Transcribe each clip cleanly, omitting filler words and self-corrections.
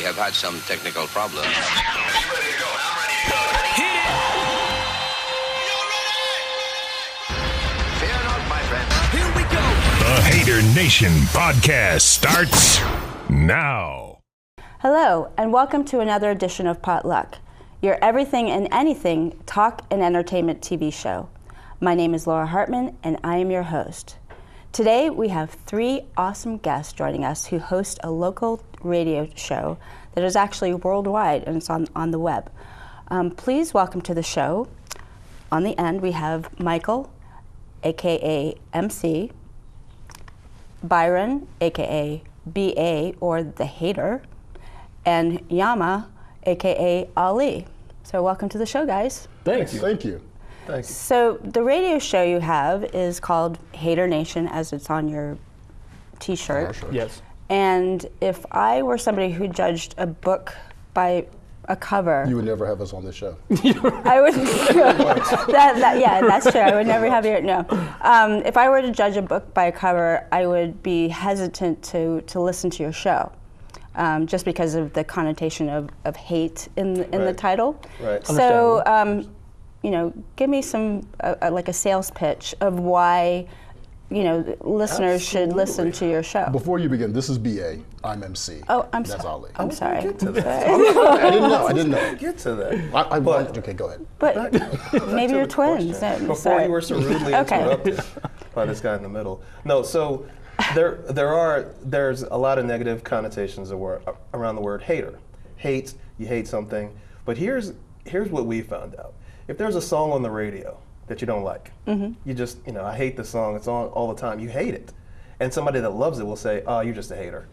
have had some technical problems. Fear not, my friend. Here we go. The Hater Nation podcast starts now. Hello, and welcome to another edition of Potluck, your everything and anything talk and entertainment TV show. My name is Laura Hartman, and I am your host. Today, we have three awesome guests joining us who host a local radio show that is actually worldwide, and it's on the web. Please welcome to the show. On the end, we have Michael, aka MC, Byron, aka BA, or the Hater, and Yamah, aka Ali. So welcome to the show, guys. Thank you. Thank you. Thank you. So the radio show you have is called Hater Nation, as it's on your t-shirt. Yes. And if I were somebody who judged a book by a cover, You would never have us on this show. I would. Yeah, that's true. I would never have you. No. If I were to judge a book by a cover, I would be hesitant to listen to your show, just because of the connotation of hate in the Right. title. Right. So, give me some like a sales pitch of why, listeners should listen to your show. Before you begin, this is BA. I'm MC. Oh, I'm That's sorry. Ali. I'm sorry. Get to that. I didn't know. Get to that. Okay, go ahead. But maybe you're twins. Before Sorry. you were so rudely Okay. interrupted by this guy in the middle. No, so there's a lot of negative connotations around the word hater. Hate, you hate something. But here's what we found out. If there's a song on the radio that you don't like, you just, I hate the song, it's on all the time, you hate it. And somebody that loves it will say, oh, you're just a hater.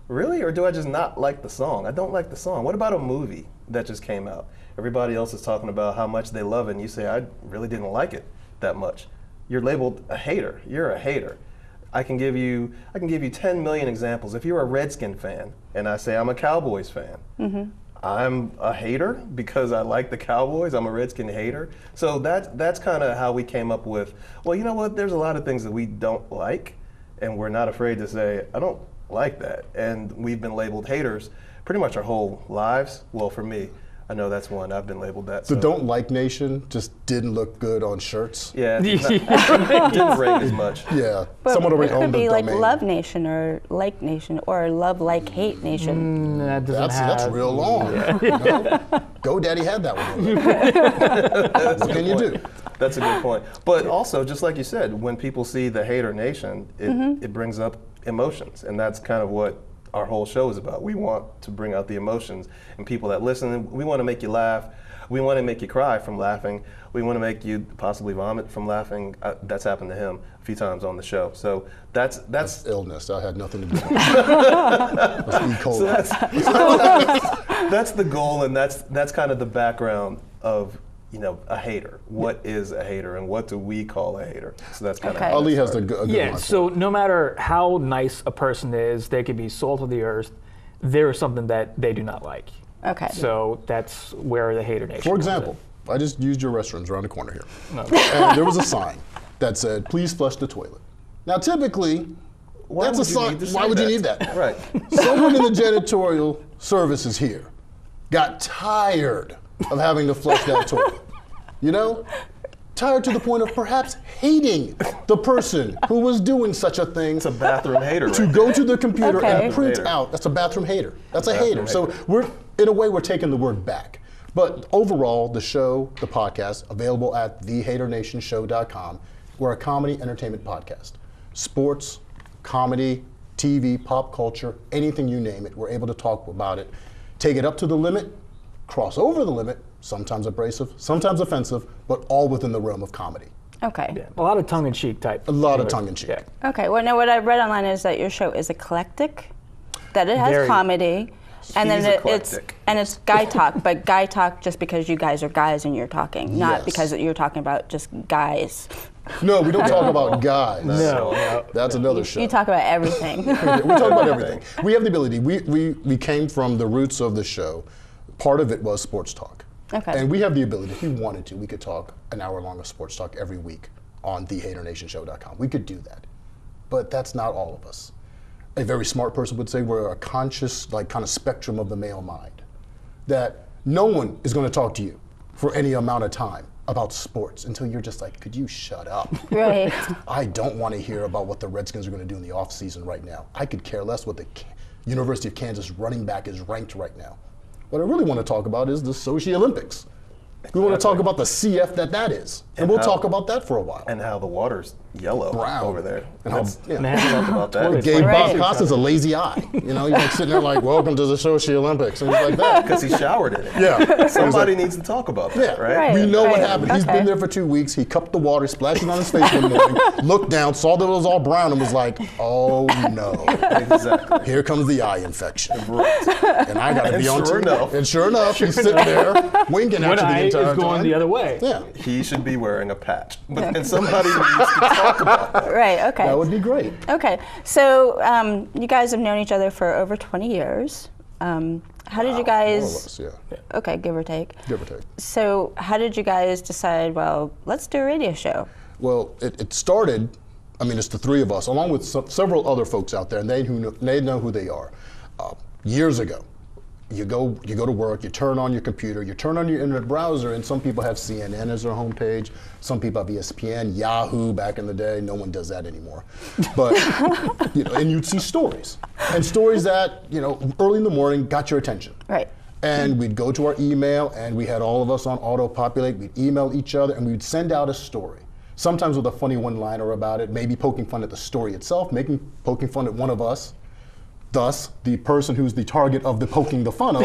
Really? Or do I just not like the song? I don't like the song. What about a movie that just came out? Everybody else is talking about how much they love it, and you say, I really didn't like it that much. You're labeled a hater. You're a hater. I can give you 10 million examples. If you're a Redskin fan, and I say I'm a Cowboys fan, I'm a hater because I like the Cowboys. I'm a Redskin hater. So that's kind of how we came up with, well, you know what? There's a lot of things that we don't like, and we're not afraid to say, I don't like that. And we've been labeled haters pretty much our whole lives. Well, for me, I know that's one. I've been labeled that. The Don't Like Nation just didn't look good on shirts. Yeah, it didn't rate as much. Yeah. But Someone it already could owned the be like domain. Love Nation or Like Nation or Love Like Hate Nation. Mm. That's real long. GoDaddy had that one. What can you do? That's a good point. But also, just like you said, when people see the Hater Nation, it brings up emotions, and that's kind of what our whole show is about. We want to bring out the emotions and people that listen. We want to make you laugh. We want to make you cry from laughing. We want to make you possibly vomit from laughing. That's happened to him a few times on the show. So that's Illness. That had nothing to do with it. That's E. coli. So that's the goal, and that's kind of the background of a hater. What is a hater, and what do we call a hater? So that's kind of how Ali it has a started. good Yeah, one. so no matter how nice a person is, they could be salt of the earth, there is something that they do not like. Okay. So that's where the Hater Nation For comes example, I just used your restrooms around the corner here. No. And there was a sign that said, please flush the toilet. Now, typically, that's a sign. Why would you need that? Right. Someone in the janitorial services here got tired of having to flush that toilet. Tired to the point of perhaps hating the person who was doing such a thing. It's a bathroom hater. To right go to the computer Okay. and print Hater. out. That's a bathroom hater. That's a Bathroom hater. So hater. in a way, we're taking the word back. But overall, the show, the podcast, available at thehaternationshow.com. We're a comedy entertainment podcast. Sports, comedy, TV, pop culture, anything you name it, we're able to talk about it. Take it up to the limit, cross over the limit, sometimes abrasive, sometimes offensive, but all within the realm of comedy. Okay. Yeah, a lot of tongue-in-cheek type. A lot of tongue-in-cheek. Yeah. Okay. Well, now what I've read online is that your show is eclectic, that it has Very. comedy, and then He's eclectic. it's guy talk, but guy talk just because you guys are guys and you're talking, not Yes. because you're talking about just guys. No, we don't talk about guys. No. That's another show. You talk about everything. We talk about everything. We have the ability. We came from the roots of the show. Part of it was sports talk. Okay. And we have the ability, if we wanted to, we could talk an hour long of sports talk every week on thehaternationshow.com. We could do that. But that's not all of us. a very smart person would say, we're a conscious, like, kind of spectrum of the male mind. That no one is going to talk to you for any amount of time about sports until you're just like, could you shut up? Right. I don't want to hear about what the Redskins are going to do in the offseason right now. I could care less what the University of Kansas running back is ranked right now. What I really want to talk about is the Sochi Olympics. We want to talk about the CF that is. And we'll talk about that for a while. And how the water's yellow Brown. over there. And how, Talk about that. It gave Right. Bob Costas a lazy eye. You know, he's like sitting there like, welcome to the Sochi Olympics. And he's like that. Because he showered in it. Yeah. Somebody needs to talk about that, right? Right. We know what Right. happened. He's Okay. been there for 2 weeks. He cupped the water, splashed it on his face one morning, looked down, saw that it was all brown, and was like, oh no. Exactly. Here comes the eye infection. Right. And I got to And be on sure TV. enough. And sure enough, he's sitting there winking at One you the eye entire is going time. the other way. Yeah, He should be wearing a patch. And somebody needs to talk about that. Right, okay. that would be great. Okay, so you guys have known each other for over 20 years. How did you More or guys, less, yeah. okay, give or take. Give or take. So how did you guys decide, well, let's do a radio show? Well, it started, I mean, it's the three of us, along with several other folks out there, and they know who they are. Years ago, you go to work, you turn on your computer, you turn on your internet browser, and some people have CNN as their homepage, some people have ESPN, Yahoo back in the day. No one does that anymore. But, and you'd see stories. And stories that, early in the morning got your attention. Right. And we'd go to our email, and we had all of us on auto-populate. We'd email each other, and we'd send out a story. Sometimes with a funny one-liner about it, maybe poking fun at the story itself, poking fun at one of us. Thus, the person who's the target of the poking the fun of,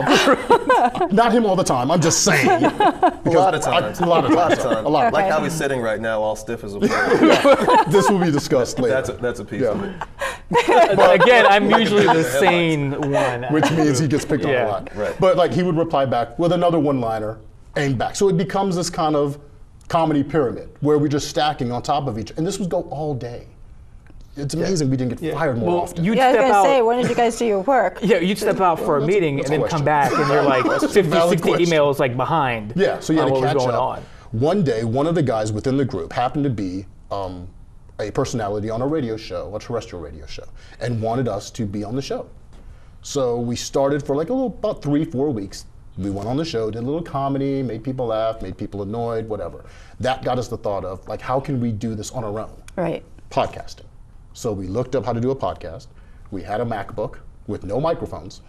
not him all the time, I'm just saying. A lot of times. A lot of times. A lot. Okay. Like how he's sitting right now, all stiff as a board. This will be discussed later. That's a piece Yeah. of it. Again, I'm usually the sane one. Which means he gets picked on Yeah. a lot. Right. But like he would reply back with another one-liner aimed back. So it becomes this kind of comedy pyramid where we're just stacking on top of each other. And this would go all day. It's amazing we didn't get fired more often. You'd Yeah, I was step going to out. say, when did you guys do your work? Yeah, you'd step out for a that's a- meeting that's and a then come question. back and you're like 50, Valid 60 question. emails like behind. Yeah, so you had on to what catch was going up. on. One day, one of the guys within the group happened to be a personality on a radio show, a terrestrial radio show, and wanted us to be on the show. So we started for like about 3-4 weeks. We went on the show, did a little comedy, made people laugh, made people annoyed, whatever. That got us the thought of, like, how can we do this on our own? Right. Podcasting. So we looked up how to do a podcast. We had a MacBook with no microphones.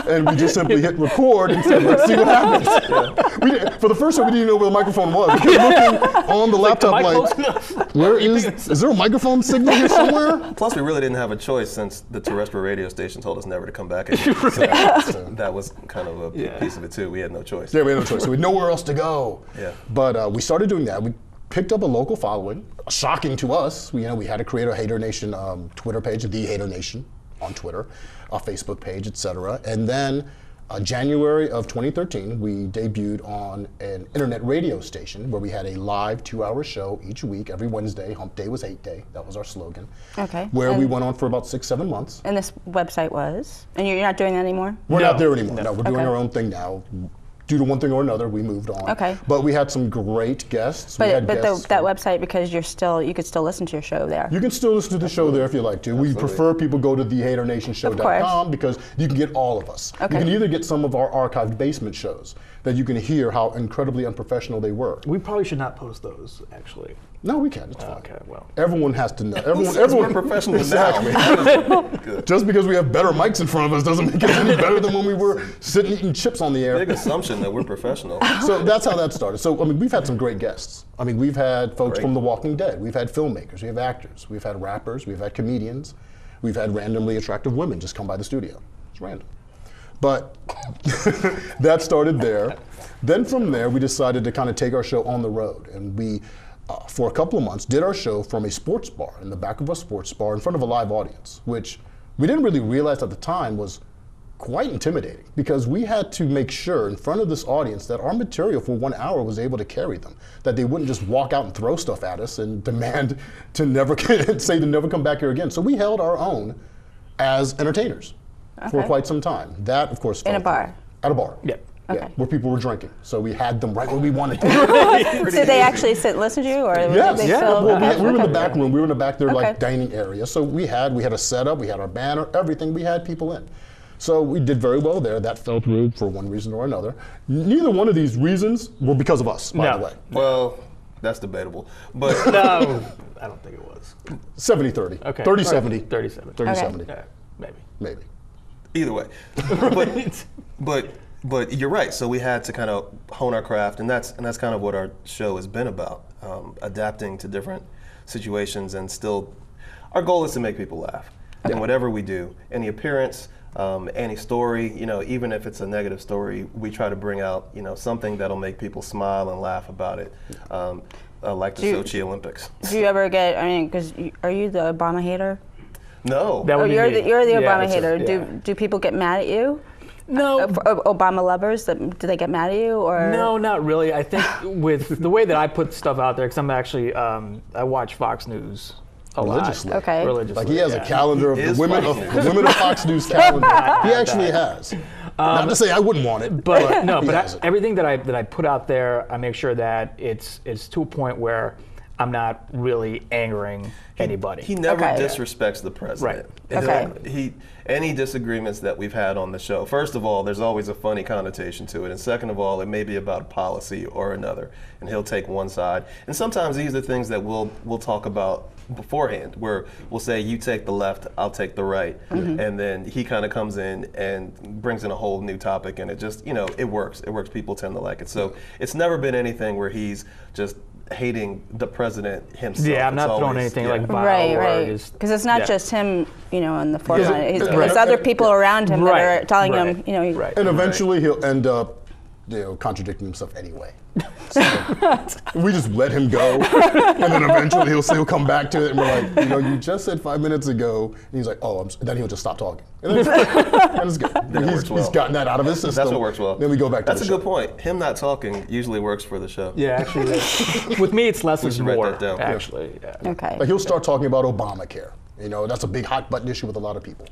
And we just simply hit record and said, let's see what happens. For the first time, we didn't even know where the microphone was. We kept looking on the laptop Mic like, close enough. where is there a microphone signal here somewhere? Plus, we really didn't have a choice since the terrestrial radio station told us never to come back again. So that was kind of a piece of it too. We had no choice. Yeah, we had no choice. So we had nowhere else to go. Yeah. But we started doing that. We picked up a local following. Shocking to us. We had to create a Hater Nation Twitter page, The Hater Nation on Twitter, a Facebook page, etc. And then January of 2013, we debuted on an internet radio station where we had a live 2-hour show each week, every Wednesday. Hump Day was 8 day. That was our slogan. Okay. Where we And- went on for about 6-7 months. And this website was? And you're not doing that anymore? We're No. not there anymore. No, we're doing Okay. our own thing now. Due to one thing or another, we moved on. Okay. But we had some great guests. We But had guests that from- website, because you could still listen to your show there. You can still listen to the show there if you like to. We prefer people go to thehaternationshow.com because you can get all of us. Okay. You can either get some of our archived basement shows that you can hear how incredibly unprofessional they were. We probably should not post those, actually. No, we can. It's fine. Okay, well. Everyone has to know. We're professional Exactly. now. Good. Just because we have better mics in front of us doesn't make it any better than when we were sitting eating chips on the air. Big assumption that we're professional. So that's how that started. So, I mean, we've had some great guests. I mean, we've had folks Great. from The Walking Dead. We've had filmmakers. We have actors. We've had rappers. We've had comedians. We've had randomly attractive women just come by the studio. It's random. But that started there. Then from there, we decided to kind of take our show on the road. And we, for a couple of months, did our show from a sports bar, in the back of a sports bar, in front of a live audience, which we didn't really realize at the time was quite intimidating, because we had to make sure in front of this audience that our material for 1 hour was able to carry them, that they wouldn't just walk out and throw stuff at us and demand to never say to never come back here again. So we held our own as entertainers for Okay. quite some time. That, of course, In a fell through. bar? At a bar. Yep. Yeah, where people were drinking. So we had them right where we wanted them. Did they actually sit and listen to you, or Yes, did they yeah. film? Well, we were in the Okay. back room. We were in the back there, like Okay. dining area. So we had a setup. We had our banner, everything. We had people in. So we did very well there. That fell through for one reason or another. Neither one of these reasons were because of us, by No. the way. Well, that's debatable. But No, I don't think it was. 70-30. Okay. 30-70. 30-70. 30-70. Yeah, maybe. Maybe. either way. But you're right. So we had to kind of hone our craft, and that's kind of what our show has been about, adapting to different situations, and still, our goal is to make people laugh in whatever we do. Any appearance, any story, even if it's a negative story, we try to bring out, something that'll make people smile and laugh about it. Like the Sochi Olympics. Do you ever get? Because are you the Obama hater? No. That Oh, would be you're me. the Yeah, Obama it's hater. just- yeah. Do people get mad at you? No. Obama lovers, do they get mad at you, or No, not really. I think with the way that I put stuff out there, because I'm actually, I watch Fox News a Religiously. lot. Okay. Religiously. Like he has yeah. a calendar of the is women of Fox News calendar. He actually has. Not to say I wouldn't want it, But no, he but has it. everything that I put out there, I make sure that it's to a point where I'm not really angering anybody. He never Okay. disrespects the president. Right. Okay. Any disagreements that we've had on the show, first of all, there's always a funny connotation to it, and second of all, it may be about a policy or another, and he'll take one side. And sometimes these are things that we'll talk about beforehand, where we'll say, you take the left, I'll take the right, and then he kind of comes in and brings in a whole new topic, and it just, it works. It works. People tend to like it. So it's never been anything where he's just hating the president himself. Yeah, I'm It's not throwing always- anything yeah. like vile right, or right? just- Because it's not yeah. just him, on the forefront. Yeah, There's right. other people around him that Right, are telling right, him, right. And eventually he'll end up, contradicting himself anyway. So we just let him go, and then eventually he'll come back to it, and we're like, you just said 5 minutes ago, and he's like, oh, then he'll just stop talking. And then it's good. That works well. He's gotten that out of his system. That's what works well. Then we go back to That's the a show. good point. Him not talking usually works for the show. Yeah, actually, with me it's less is should write more. that down. Actually, yeah. okay. Like he'll start talking about Obamacare. That's a big hot button issue with a lot of people.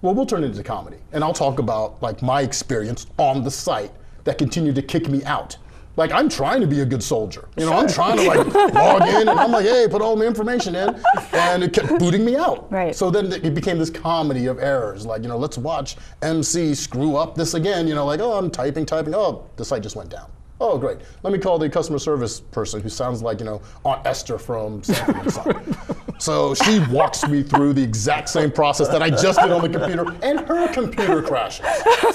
Well, we'll turn it into comedy, and I'll talk about like my experience on the site that continued to kick me out. Like I'm trying to be a good soldier. I'm trying to like log in, and I'm like, hey, put all my information in, and it kept booting me out. Right. So then it became this comedy of errors. Like let's watch MC screw up this again. Like I'm typing. Oh, the site just went down. Oh, great. Let me call the customer service person who sounds like, Aunt Esther from Sanford and Son. So she walks me through the exact same process that I just did on the computer, and her computer crashes.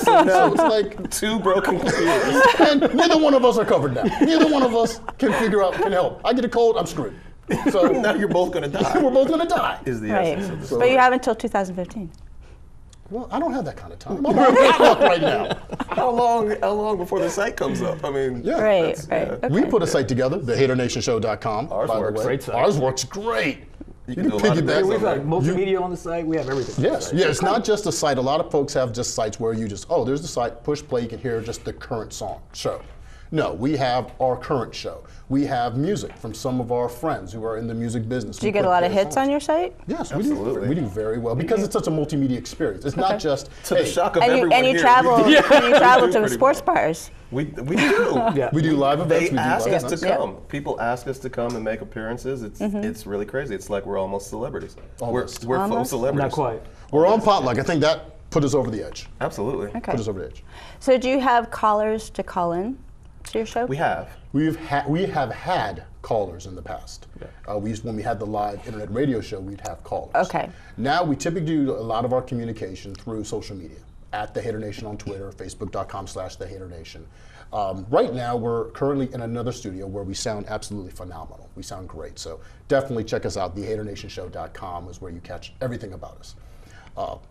So it's like, Two broken computers. and neither one of us are covered now. Neither one of us can help. I get a cold, I'm screwed. So Now you're both going to die. we're both gonna die. Is the Right. essence of the So- But you have until 2015. Well, I don't have that kind of time. I'm on Potluck right now. How long before the site comes up? I mean, Yeah. Right, that's- right. yeah. We Okay. put a site together, thehaternationshow.com. Ours by the works. way. Great site. Ours works great. You can do a lot of piggyback. things We've on got there. multimedia on the site. We have everything. on the Yes, site. yeah, it's not just a site. A lot of folks have just sites where you just, there's the site, push play, you can hear just the current show. No, we have our current show. We have music from some of our friends who are in the music business. Do you get a lot of hits on your site? Yes, Absolutely. we do very well because it's such a multimedia experience. It's not just, To the shock of And everyone you here, travel, we do- and you travel do to pretty sports well. bars. We do. Yeah. we do live events. They we do ask live us to events. come. People ask us to come and make appearances. It's really crazy. It's like we're almost celebrities. Almost. We're faux Almost? celebrities. Not quite. We're on Potluck. I think that put us over the edge. Absolutely. Okay. Put us over the edge. So do you have callers to call in to your show? We have. We have had callers in the past. When we had the live internet radio show, we'd have callers. Okay. Now we typically do a lot of our communication through social media, at The Hater Nation on Twitter, facebook.com/TheHaterNation. Right now, we're currently in another studio where we sound absolutely phenomenal. We sound great. So definitely check us out. TheHaterNationShow.com is where you catch everything about us.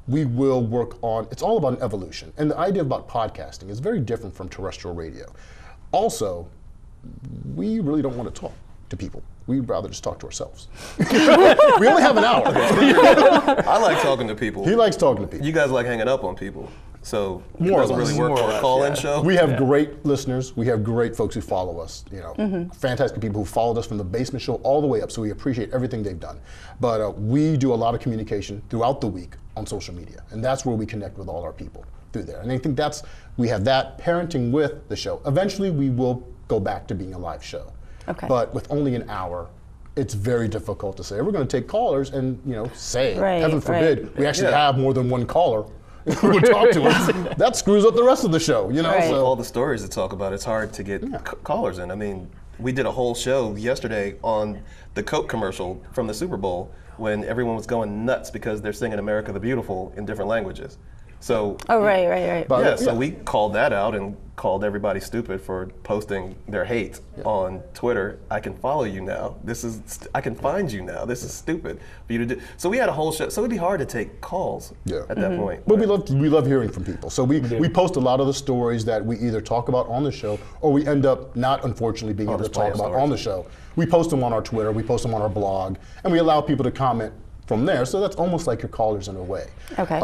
We will work on, it's all about an evolution. And the idea about podcasting is very different from terrestrial radio. Also, we really don't want to talk to people. We'd rather just talk to ourselves. We only have an hour. I like talking to people. He likes talking to people. You guys like hanging up on people. So it More or doesn't less. really work More or for a less, call-in yeah. show. We have great listeners. We have great folks who follow us. Fantastic people who followed us from the basement show all the way up. So we appreciate everything they've done. But we do a lot of communication throughout the week on social media, and that's where we connect with all our people. through there. And I think we have that parenting with the show. Eventually, we will go back to being a live show. Okay. But with only an hour, it's very difficult to say, we're going to take callers and, say, heaven forbid, we actually have more than one caller who would talk to us. That screws up the rest of the show, Right. So all the stories to talk about, it's hard to get callers in. I mean, we did a whole show yesterday on the Coke commercial from the Super Bowl when everyone was going nuts because they're singing America the Beautiful in different languages. So right. So we called that out and called everybody stupid for posting their hate on Twitter. I can follow you now. I can find you now. This is stupid for you to do. So we had a whole show. So it'd be hard to take calls at that point. But we love hearing from people. So we post a lot of the stories that we either talk about on the show or we end up not, unfortunately, being able to talk about on the show. We post them on our Twitter, we post them on our blog, and we allow people to comment from there. So that's almost like your callers in a way. Okay.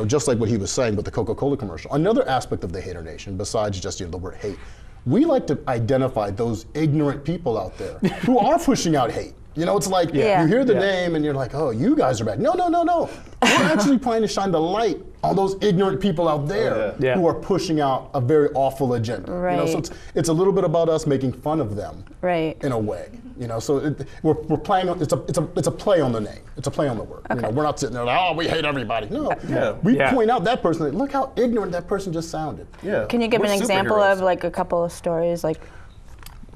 Just like what he was saying with the Coca-Cola commercial. Another aspect of the Hater Nation, besides just the word hate, we like to identify those ignorant people out there who are pushing out hate. It's like you hear the name and you're like, oh, you guys are bad. No. We're actually trying to shine the light on those ignorant people out there who are pushing out a very awful agenda. Right. So it's a little bit about us making fun of them in a way. So we're playing. It's a play on the name. It's a play on the word. Okay. We're not sitting there like, oh, we hate everybody. No. We point out that person. Like, look how ignorant that person just sounded. Yeah. Can you give We're an example superheroes. of like a couple of stories? Like,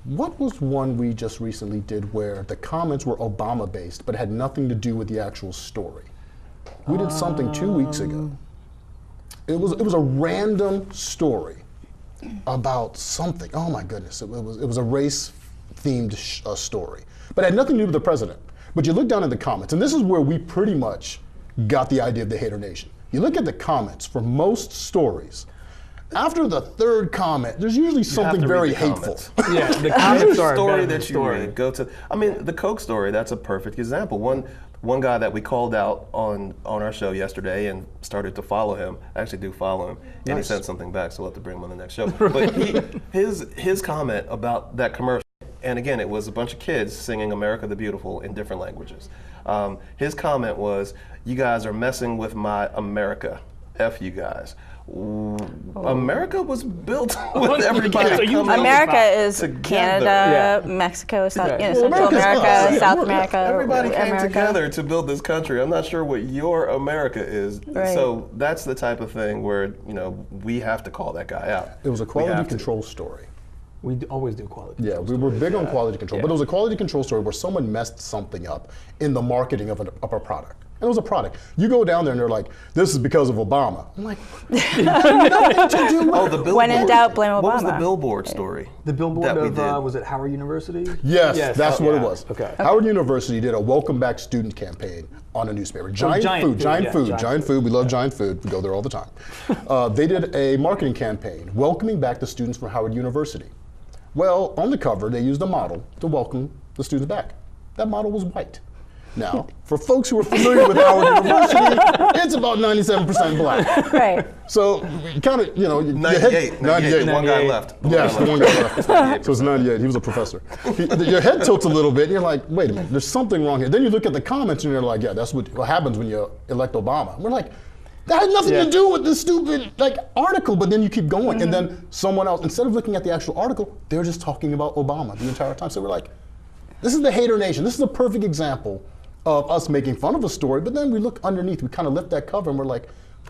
What was one we just recently did where the comments were Obama based, but had nothing to do with the actual story? We did something 2 weeks ago. It was a random story about something. Oh my goodness! It was a race themed story, but it had nothing to do with the president. But you look down at the comments, and this is where we pretty much got the idea of the Hater Nation. You look at the comments for most stories. After the third comment, there's usually something very hateful. The comments are story better than that the you story. read. Go to. I mean, the Coke story. That's a perfect example. One guy that we called out on our show yesterday and started to follow him. I actually do follow him, and he sent something back, so we'll have to bring him on the next show. But his comment about that commercial, and again, it was a bunch of kids singing "America the Beautiful" in different languages. His comment was, "You guys are messing with my America. F you guys." America was built with everybody coming America is together. Canada, Mexico, Central America's America, us. South America. Everybody came America. together to build this country. I'm not sure what your America is. Right. So that's the type of thing where, we have to call that guy out. It was a We quality have to. control story. We always do quality. Yeah, we were big on quality control, but it was a quality control story where someone messed something up in the marketing of a product. And it was a product. You go down there and they're like, this is because of Obama. I'm like, nothing to do with Oh, the billboard. When in doubt, blame Obama. What was the billboard story? The billboard that we of, did? was it Howard University? Yes, that's what it was. Okay. Howard University did a welcome back student campaign on a newspaper. Giant food. We love Giant Food. We go there all the time. They did a marketing campaign welcoming back the students from Howard University. Well, on the cover, they used a model to welcome the students back. That model was white. Now, for folks who are familiar with Howard University, it's about 97% black. Right. So, kind of, 98. 98. One guy left. Yes, the one guy left. So it's 98. He was a professor. Your head tilts a little bit, and you're like, wait a minute, there's something wrong here. Then you look at the comments, and you're like, yeah, that's what happens when you elect Obama. And we're like, that had nothing to do with this stupid article, but then you keep going, and then someone else, instead of looking at the actual article, they're just talking about Obama the entire time. So we're like, this is the Hater Nation. This is a perfect example of us making fun of a story, but then we look underneath, we kind of lift that cover, and we're like,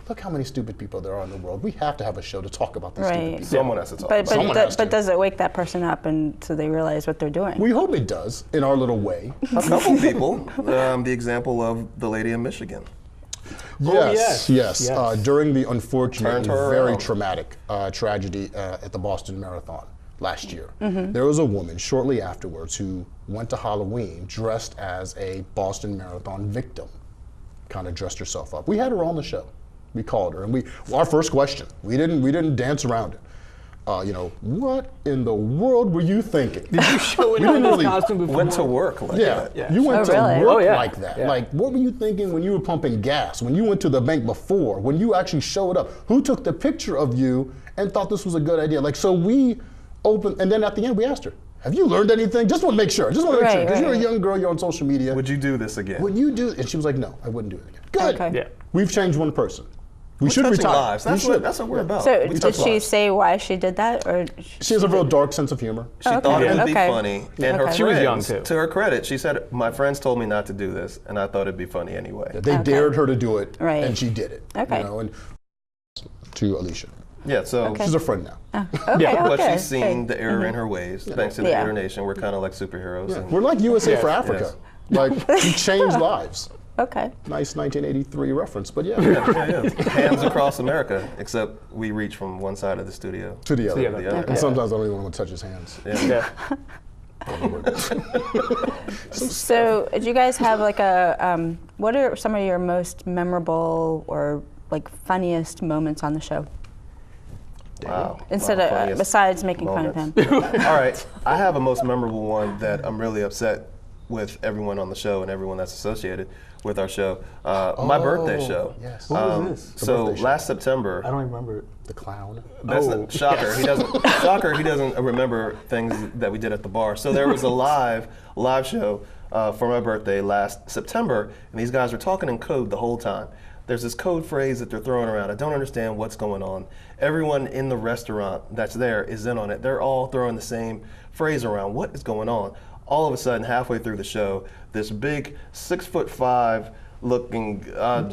look how many stupid people there are in the world. We have to have a show to talk about these stupid people. Someone has to talk But, about it. but, but does it wake that person up and so they realize what they're doing? We hope it does, in our little way. A couple people, the example of the lady in Michigan. Yes. During the Turned unfortunate, her very around. traumatic tragedy at the Boston Marathon last year, there was a woman shortly afterwards who went to Halloween dressed as a Boston Marathon victim, kind of dressed herself up. We had her on the show. We called her, and our first question, we didn't dance around it. What in the world were you thinking? Did you show it in this costume before? Went to work like that. Yeah. You went to really? work Oh, yeah. like that. Yeah. Like, what were you thinking when you were pumping gas? When you went to the bank before? When you actually showed up? Who took the picture of you and thought this was a good idea? So we opened, and then at the end we asked her, have you learned anything? Just want to make sure. Because you're a young girl, you're on social media. Would you do this again? Would you do? And she was like, no, I wouldn't do it again. Good. Okay. Yeah. We've changed one person. We should touching retire. lives. That's We should. that's what we're about. So We did touch she lives. say why she did that, or She has a real dark sense of humor. She thought it would be Okay. funny, and her Okay. She was young, friends, too. to her credit, she said, "My friends told me not to do this, and I thought it'd be funny anyway." They dared her to do it, Right. and she did it. Okay. You know, and to Alicia. Yeah, so She's a friend now. okay, but okay. she's seen Hey. the error in her ways. Thanks to the Yeah. Hater Nation, we're kind of like superheroes. And We're like USA Yes, for Africa. yes. Like, we change lives. Okay. Nice 1983 reference, but yeah. yeah. Hands across America, except we reach from one side of the studio To the other. the other. Okay. And sometimes I don't even want to touch his hands. Yeah. So, do you guys have like a? What are some of your most memorable or like funniest moments on the show? Wow. Instead Wow, of funniest besides making fun of him. moments. All right, I have a most memorable one that I'm really upset with everyone on the show and everyone that's associated with our show. My birthday show. Yes. What was this? The So birthday show. last September, I don't even remember it. The clown. that's not, shocker. He doesn't. Shocker. He doesn't remember things that we did at the bar. So there was a live show for my birthday last September, and these guys were talking in code the whole time. There's this code phrase that they're throwing around. I don't understand what's going on. Everyone in the restaurant that's there is in on it. They're all throwing the same phrase around. What is going on? All of a sudden, halfway through the show, this big 6'5" looking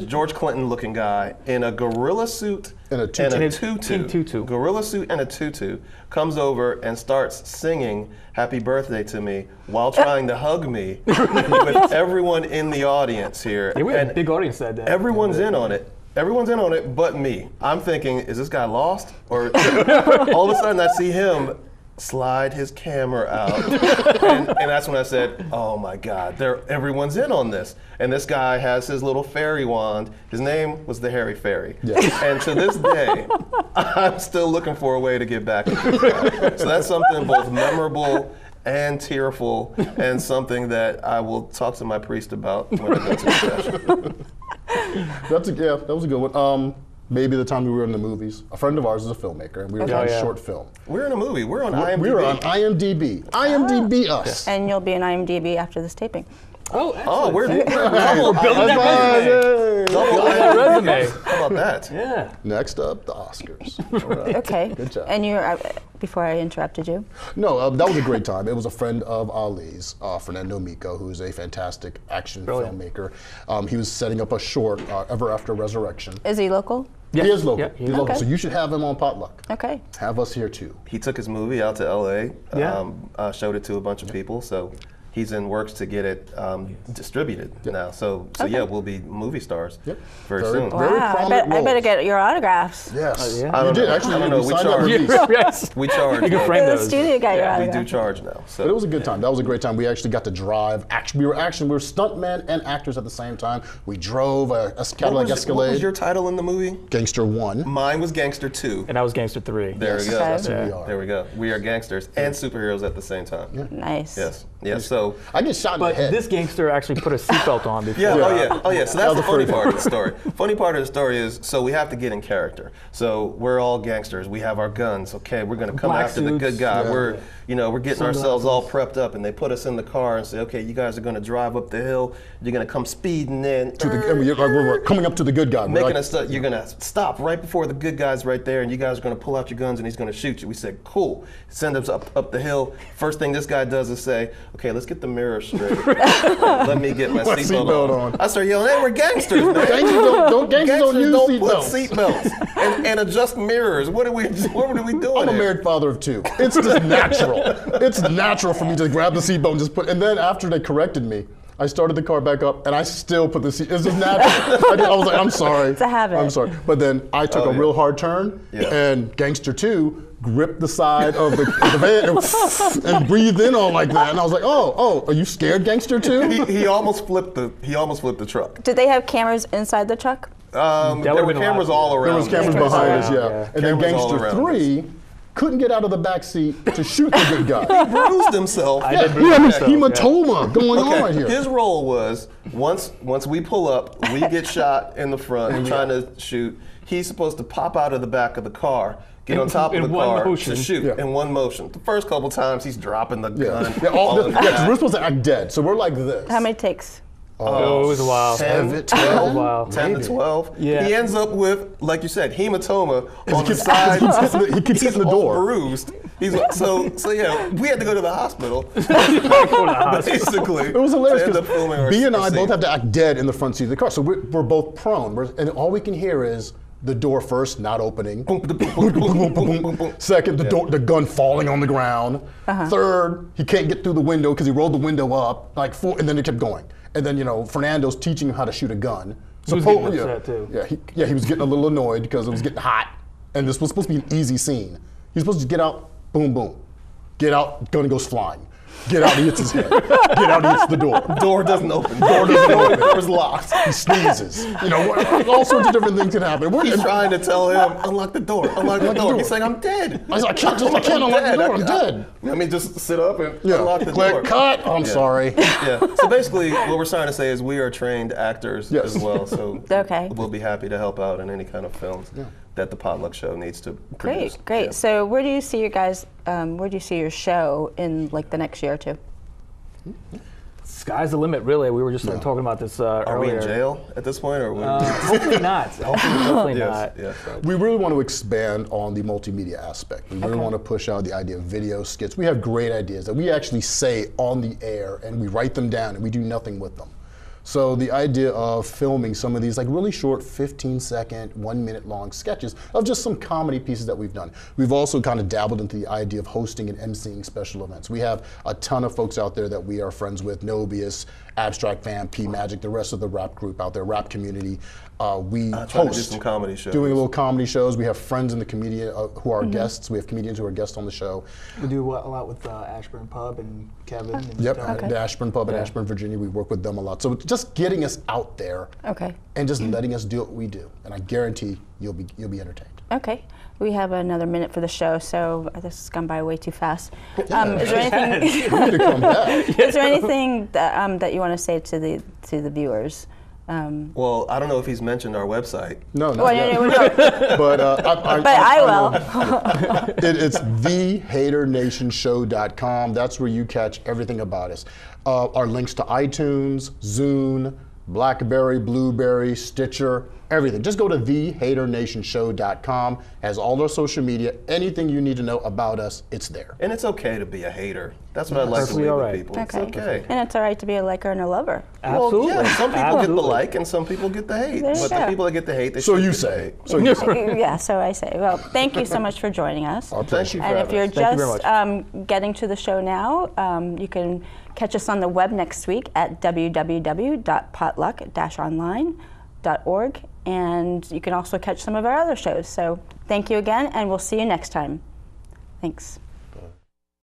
George Clinton looking guy in a gorilla suit And a tutu. and a Pink tutu, tutu. gorilla suit and a tutu, comes over and starts singing "Happy Birthday" to me while trying to hug me with everyone in the audience here. Yeah, we had And a big audience that day. everyone's in on it. Everyone's in on it but me. I'm thinking, is this guy lost? Or all of a sudden I see him slide his camera out. and that's when I said, oh my God, everyone's in on this. And this guy has his little fairy wand. His name was the Hairy Fairy. Yeah. And to this day, I'm still looking for a way to get back at this guy. So that's something both memorable and tearful, and something that I will talk to my priest about when I go to the session. That was a good one. Maybe the time we were in the movies. A friend of ours is a filmmaker, and we were doing a short film. We're in a movie. We're on IMDb. We were on IMDb. IMDb us. And you'll be in IMDb after this taping. Oh, we're building that resume. Double that resume. How about that? Yeah. Next up, the Oscars. All right. Okay. Good job. And you're before I interrupted you. No, that was a great time. It was a friend of Ali's, Fernando Mico, who's a fantastic action filmmaker. He was setting up a short, Ever After Resurrection. Is he local? He is local. Yeah, He's local. Okay. So you should have him on Potluck. Okay. Have us here too. He took his movie out to LA, Yeah. showed it to a bunch of people, so he's in works to get it distributed now. So yeah, we'll be movie stars very soon. Very Wow. I prominent better roles. get your autographs. Yes. yeah. I You don't did know. actually. I don't know. You We signed that charge. release. Yes. We charge. You can though. frame The those. studio got your We autograph. do charge now. So But it was a good time. That was a great time. We actually got to drive. We were stuntmen and actors at the same time. We drove a Cadillac what Escalade. was your title in the movie? Gangster 1. Mine was Gangster 2. And I was Gangster 3. There we go. Okay. That's who we are. There we go. We are gangsters and superheroes at the same time. Nice. Yes. Yes. So. I get shot in the But head. this gangster actually put a seatbelt on before. Yeah, oh yeah. So that's was the a funny funny part of the story. Funny part of the story is, so we have to get in character. So we're all gangsters. We have our guns. Okay, we're gonna come Black after the good suits. guy. Yeah. We're getting ourselves all prepped up, and they put us in the car and say, okay, you guys are gonna drive up the hill. You're gonna come speeding in. We're coming up to the good guy. We're like, You're gonna stop right before the good guy's right there, and you guys are gonna pull out your guns, and he's gonna shoot you. We said, cool. Send us up the hill. First thing this guy does is say, okay, let's get the mirror straight. Let me get my seatbelt on. I start yelling, hey, we're gangsters, man. Gangsters don't use don't put seatbelts. seatbelts and adjust mirrors. What are we doing? I'm a here? married father of 2. It's just natural. It's natural for me to grab the seatbelt and just put. And then after they corrected me, I started the car back up, and I still put the seat. It's just natural. I was like, I'm sorry. It's a habit. I'm sorry. But then I took a real hard turn, and Gangster 2 gripped the side of the van and breathed in all like that. And I was like, oh, are you scared, Gangster 2? He almost flipped the truck. Did they have cameras inside the truck? There were been a cameras lot. all around. There was cameras Cameras behind around, us, yeah. yeah. And then Cameras all Gangster around 3 couldn't get out of the back seat to shoot the good guy. Bruised himself. I Yeah, did he believe had that. hematoma going on right here. His role was once we pull up, we get shot in the front trying to shoot. He's supposed to pop out of the back of the car, get on top of in the one car motion. to shoot in one motion. The first couple times he's dropping the gun. Yeah, 'cause we're supposed to act dead, so we're like this. How many takes? Oh, it was wild. 10, 12, Wow. 10 to 12. Yeah. He ends up with, like you said, hematoma on the keeps- side. he keeps hitting the all door. bruised. So yeah, we had to go to the hospital. Basically, It was hilarious to end up filming our because B and I scene. both have to act dead in the front seat of the car. So we're both prone. And all we can hear is the door first not opening. Second, the gun falling on the ground. Third, he can't get through the window because he rolled the window up. Like four, and then it kept going. And then Fernando's teaching him how to shoot a gun. He was getting upset, too. Yeah, he was getting a little annoyed because it was getting hot, and this was supposed to be an easy scene. He's supposed to get out, boom, boom. Get out, gun goes flying. Get out, he hits his head. Get out, he hits the door. Door doesn't open. The Door's locked. He sneezes. All sorts of different things can happen. He's trying to tell him, unlock the door, unlock the door. He's saying, I'm dead. I can't unlock the door, I'm dead. I mean, just sit up and unlock the door. Click, cut, I'm sorry. Yeah. So basically, what we're trying to say is we are trained actors Yes. as well. So Okay. we'll be happy to help out in any kind of films that the Potluck Show needs to produce. Great. Yeah. So where do you see your guys? Where do you see your show in like the next year or two? Sky's the limit, really. We were just talking about this Are we earlier. in jail at this point, or Hopefully not. Hopefully yes, not. yes, right. We really want to expand on the multimedia aspect. We really want to push out the idea of video skits. We have great ideas that we actually say on the air, and we write them down, and we do nothing with them. So the idea of filming some of these like really short 15-second, 1-minute long sketches of just some comedy pieces that we've done. We've also kind of dabbled into the idea of hosting and emceeing special events. We have a ton of folks out there that we are friends with, Nobius, Abstract Fan, P Magic, the rest of the rap group out there, rap community. We Trying to do host, some comedy shows. doing a little comedy shows. We have friends in the community who are guests. We have comedians who are guests on the show. We do a lot with Ashburn Pub and Kevin. And Yep, Okay. the Ashburn Pub in Ashburn, Virginia. We work with them a lot. So just getting us out there Okay. and just letting us do what we do. And I guarantee you'll be entertained. Okay. We have another minute for the show, so this has gone by way too fast. Is there anything? We need to come back. Is there anything that that you want to say to the viewers? Well, I don't know if he's mentioned our website. No, Oh, no. But I will. It's thehaternationshow.com. That's where you catch everything about us. Our links to iTunes, Zune, BlackBerry, Blueberry, Stitcher, everything. Just go to thehaternationshow.com. Has all our social media. Anything you need to know about us, it's there. And it's okay to be a hater. That's what I like to Perfectly leave all with right. people. Okay. It's okay. And it's all right to be a liker and a lover. Absolutely. Well, yeah, some people get the Absolutely. like and some people get the hate. There you But go. the people that get the hate, they So should you get the say. hate. So you say. Yeah, so I say. Well, thank you so much for joining us. Our Thank pleasure. you for And if having you're us. Thank you very just getting to the show now, you can catch us on the web next week at www.potluck-online.org, and you can also catch some of our other shows. So thank you again, and we'll see you next time. Thanks.